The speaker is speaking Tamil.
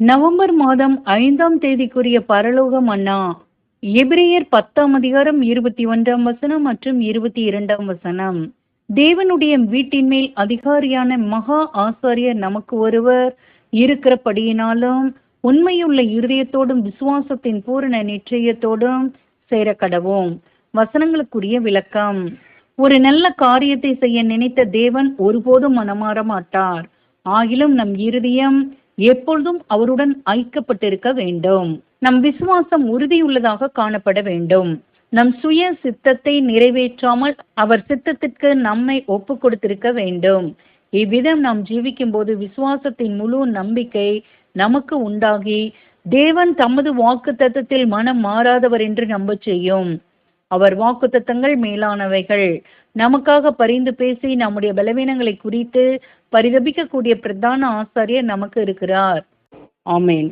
நவம்பர் மாதம் 5ஆம் தேதிக்குரிய பரலோக மன்னா. எபிரேயர் 10ஆம் அதிகாரம் 21ஆம் வசனம் மற்றும் 22ஆம் வசனம். தேவனுடைய வீட்டின் மேல் அதிகாரியான மகா ஆசாரியர் நமக்கு ஒருவர் இருக்கிறபடியினாலும் உண்மையுள்ள இருதயத்தோடும் விசுவாசத்தின் பூரண நிச்சயத்தோடும் சேரக்கடவோம். வசனங்களுக்குரிய விளக்கம். ஒரு நல்ல காரியத்தை செய்ய நினைத்த தேவன் ஒருபோதும் மனமாற மாட்டார். ஆகிலும் நம் இருதயம் எப்பொழுதும் அவருடன் ஐக்கப்பட்டிருக்க வேண்டும். நம் விசுவாசம் உறுதியுள்ளதாக காணப்பட வேண்டும். நம் சுய சித்தத்தை நிறைவேற்றாமல் அவர் சித்தத்திற்கு நம்மை ஒப்பு கொடுத்திருக்க வேண்டும். இவ்விதம் நாம் ஜீவிக்கும் போது விசுவாசத்தின் முழு நம்பிக்கை நமக்கு உண்டாகி தேவன் தமது வாக்குத்தத்தத்தில் மனம் மாறாதவர் என்று நம்ப செய்யும். அவர் வாக்குத்தத்தங்கள் மேலானவைகள். நமக்காக பரிந்து பேசி நம்முடைய பலவீனங்களை குறித்து பரிதபிக்கக்கூடிய பிரதான ஆசாரியர் நமக்கு இருக்கிறார். ஆமேன்.